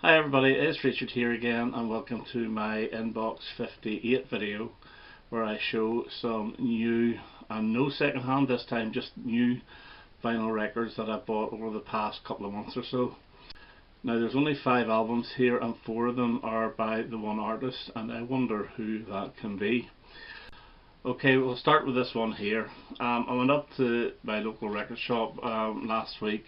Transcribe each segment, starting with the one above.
Hi everybody, it's Richard here again and welcome to my Inbox 58 video where I show some new and no second hand this time, just new vinyl records that I bought over the past couple of months or so. Now there's only 5 albums here and 4 of them are by the one artist, and I wonder who that can be. Okay, we'll start with this one here. I went up to my local record shop last week,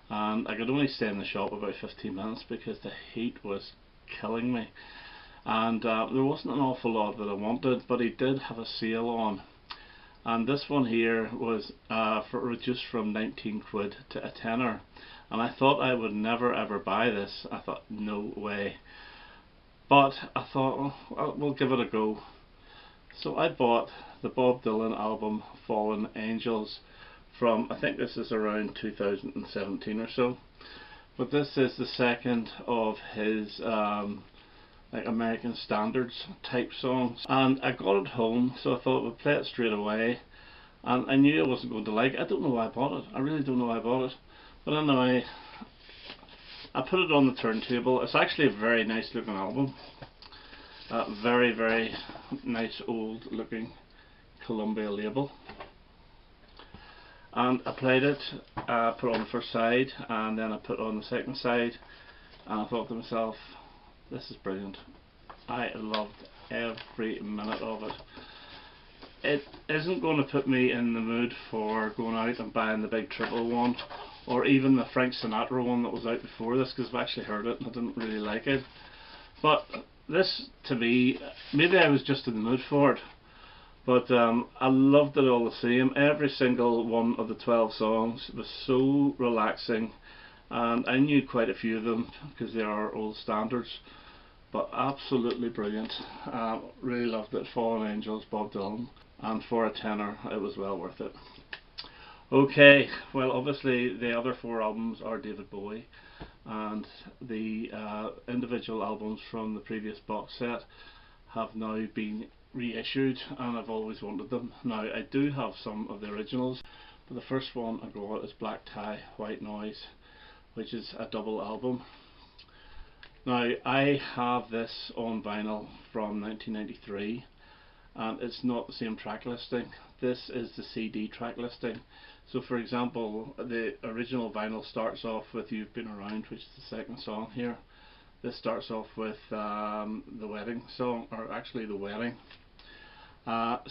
and I could only stay in the shop about 15 minutes because the heat was killing me, and there wasn't an awful lot that I wanted, but he did have a sale on, and this one here was reduced from 19 quid to a tenner, and I thought I would never ever buy this. I thought no way, but I thought well, we'll give it a go. So I bought the Bob Dylan album Fallen Angels from, I think this is around 2017 or so, but this is the second of his like American standards type songs, and I got it home, so I thought we'd play it straight away, and I knew I wasn't going to like it. I don't know why I bought it, I really don't know why I bought it, but anyway, I put it on the turntable. It's actually a very nice looking album, very nice old looking Columbia label. And I played it, put it on the first side, and then I put it on the second side, and I thought to myself, this is brilliant. I loved every minute of it. It isn't going to put me in the mood for going out and buying the big triple one, or even the Frank Sinatra one that was out before this, because I've actually heard it and I didn't really like it. But this, to me, maybe I was just in the mood for it. But I loved it all the same. Every single one of the 12 songs was so relaxing, and I knew quite a few of them because they are old standards, but absolutely brilliant. Really loved it. Fallen Angels, Bob Dylan, and for a tenner it was well worth it. Okay, well obviously the other 4 albums are David Bowie, and the individual albums from the previous box set have now been reissued, and I've always wanted them. Now I do have some of the originals, but the first one I got is Black Tie, White Noise, which is a double album. Now I have this on vinyl from 1993, and it's not the same track listing. This is the CD track listing. So for example, the original vinyl starts off with You've Been Around, which is the second song here. This starts off with the wedding song, or actually the wedding.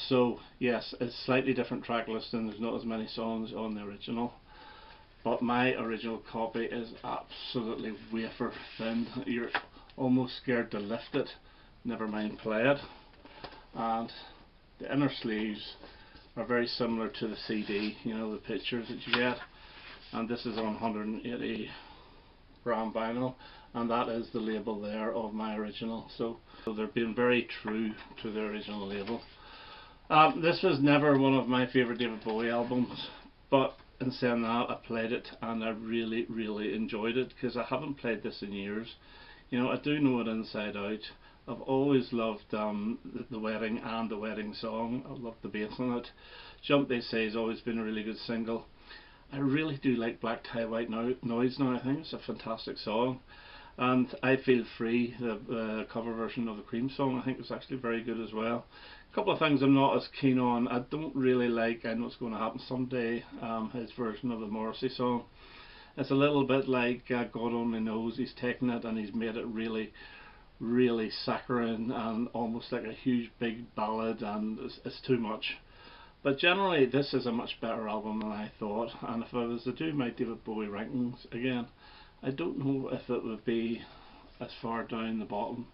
So yes, it's slightly different track listing. There's not as many songs on the original, but my original copy is absolutely wafer thin. You're almost scared to lift it, never mind play it. And the inner sleeves are very similar to the CD, you know, the pictures that you get, and this is on 180 gram vinyl, and that is the label there of my original, so they're being very true to the original label. This was never one of my favourite David Bowie albums, but in saying that, I played it and I really enjoyed it, because I haven't played this in years. You know, I do know it inside out. I've always loved the wedding and the wedding song. I love the bass on it. Jump They Say has always been a really good single. I really do like Black Tie White Noise now. I think it's a fantastic song, and I Feel Free, the cover version of the Cream song, I think was actually very good as well. A couple of things I'm not as keen on. I don't really like I Know It's Going to Happen Someday, his version of the Morrissey song. It's a little bit like God Only Knows. He's taken it and he's made it really saccharine and almost like a huge big ballad, and it's too much. But generally this is a much better album than I thought, and if I was to do my David Bowie rankings again, I don't know if it would be as far down the bottom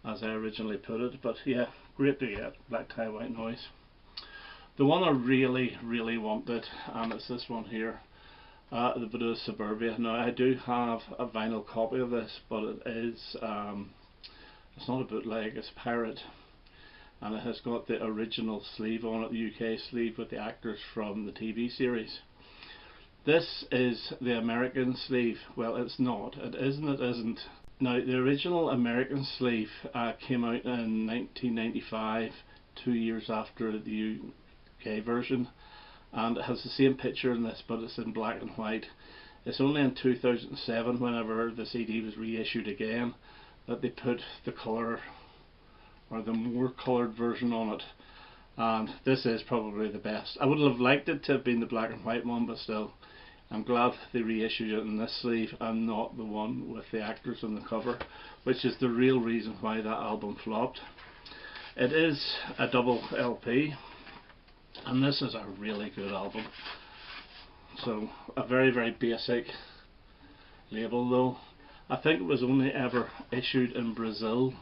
as I originally put it, but yeah, great to get Black Tie White Noise. The one I really wanted, and it's this one here, the Buddha Suburbia. Now I do have a vinyl copy of this, but it is it's not a bootleg, it's a pirate, and it has got the original sleeve on it, the UK sleeve with the actors from the TV series. This is the American sleeve. Well, it's not. It is and it isn't. Now the original American sleeve came out in 1995, 2 years after the UK version, and it has the same picture in this, but it's in black and white. It's only in 2007, whenever the CD was reissued again, that they put the colour, or the more coloured version on it, and this is probably the best. I would have liked it to have been the black and white one, but still, I'm glad they reissued it in this sleeve and not the one with the actors on the cover, which is the real reason why that album flopped. It is a double LP, and this is a really good album. So a very, very basic label though. I think it was only ever issued in Brazil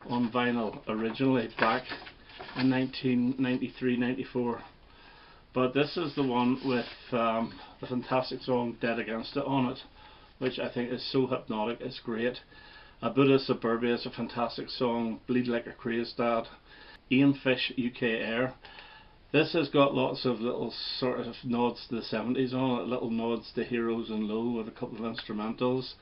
on vinyl originally back in 1993-94. But this is the one with the fantastic song Dead Against It on it, which I think is so hypnotic, it's great. Buddha Suburbia is a fantastic song, Bleed Like a Crazed Dad, Ian Fish UK Air. This has got lots of little sort of nods to the 70s on it, little nods to Heroes and Low with a couple of instrumentals,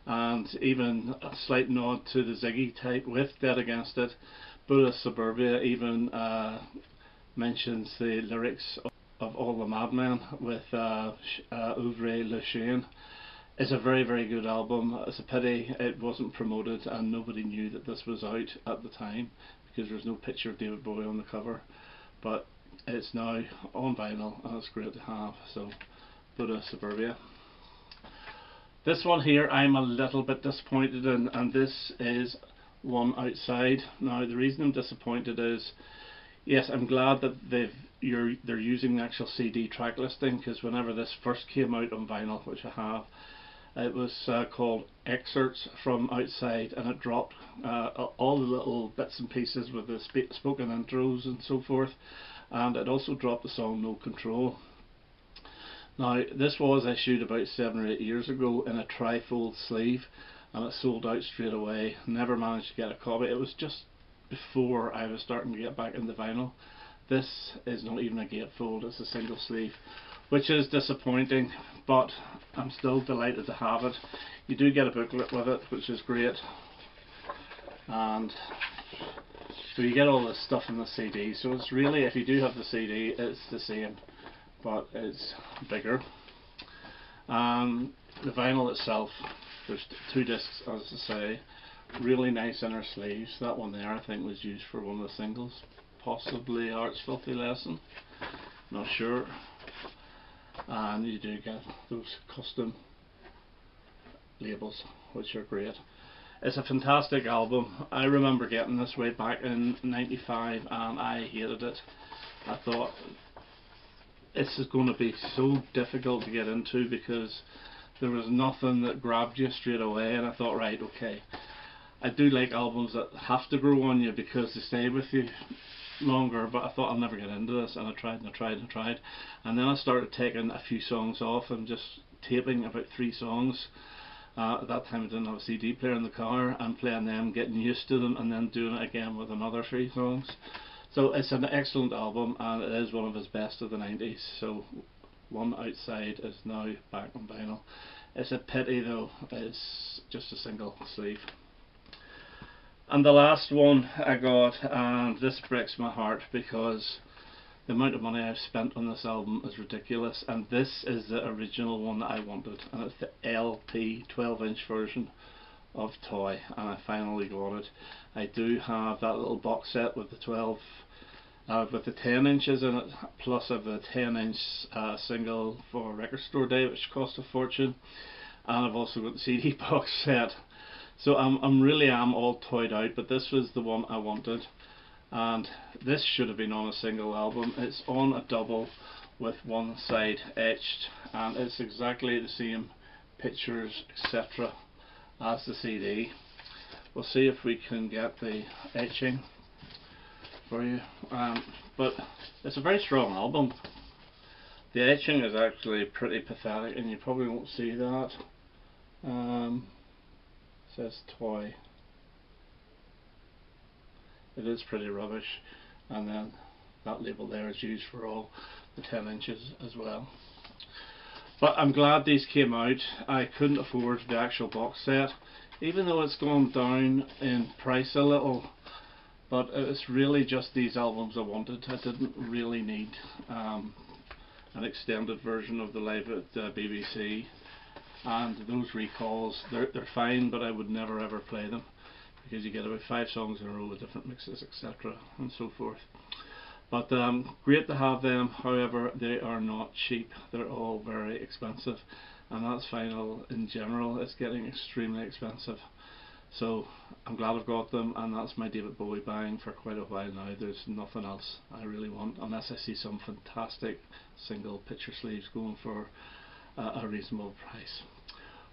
and even a slight nod to the Ziggy type with Dead Against It. Buddha Suburbia even mentions the lyrics of All the Madmen with Ouvre Le Chien. It's a very, very good album. It's a pity it wasn't promoted and nobody knew that this was out at the time, because there's no picture of David Bowie on the cover, but it's now on vinyl and it's great to have. So Buddha Suburbia. This one here I'm a little bit disappointed in, and this is One Outside. Now the reason I'm disappointed is, yes, I'm glad that they're using the actual CD track listing, because whenever this first came out on vinyl, which I have, it was called Excerpts from Outside, and it dropped all the little bits and pieces with the spoken intros and so forth, and it also dropped the song No Control. Now this was issued about 7 or 8 years ago in a trifold sleeve, and it sold out straight away. Never managed to get a copy. It was just before I was starting to get back into vinyl. This is not even a gatefold, it's a single sleeve, which is disappointing, but I'm still delighted to have it. You do get a booklet with it, which is great, and so you get all this stuff in the CD. So it's really, if you do have the CD, it's the same, but it's bigger. The vinyl itself, there's 2 discs, as I say, really nice inner sleeves. That one there I think was used for one of the singles, possibly Art's Filthy Lesson, not sure. And you do get those custom labels, which are great. It's a fantastic album. I remember getting this way back in '95 and I hated it. I thought this is going to be so difficult to get into because there was nothing that grabbed you straight away, and I thought, right, okay, I do like albums that have to grow on you because they stay with you longer, but I thought I'll never get into this, and I tried and I tried and I tried, and then I started taking a few songs off and just taping about 3 songs. At that time I didn't have a CD player in the car, and playing them, getting used to them, and then doing it again with another 3 songs. So it's an excellent album, and it is one of his best of the 90s. So One Outside is now back on vinyl. It's a pity though, it's just a single sleeve. And the last one I got, and this breaks my heart because the amount of money I've spent on this album is ridiculous, and this is the original one that I wanted, and it's the LP 12-inch version of Toy, and I finally got it. I do have that little box set with the 12 with the 10 inches in it, plus of the 10-inch single for Record Store Day, which cost a fortune, and I've also got the CD box set. So I'm really all toyed out, but this was the one I wanted, and this should have been on a single album. It's on a double with one side etched, and it's exactly the same pictures etc. as the CD. We'll see if we can get the etching for you, but it's a very strong album. The etching is actually pretty pathetic, and you probably won't see that. Says Toy. It is pretty rubbish, and then that label there is used for all the 10 inches as well. But I'm glad these came out. I couldn't afford the actual box set, even though it's gone down in price a little, but it's really just these albums I wanted. I didn't really need an extended version of the Live at BBC and those recalls, they're fine, but I would never ever play them because you get about 5 songs in a row with different mixes, etc. and so forth. But great to have them. However, they are not cheap. They're all very expensive, and that's vinyl in general. It's getting extremely expensive. So I'm glad I've got them, and that's my David Bowie buying for quite a while now. There's nothing else I really want unless I see some fantastic single picture sleeves going for a reasonable price.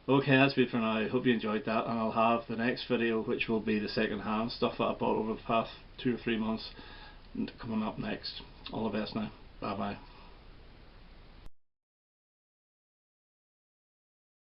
Okay, that's it for now. I hope you enjoyed that, and I'll have the next video, which will be the second hand stuff that I bought over the past 2 or 3 months, coming up next. All the best now. Bye bye.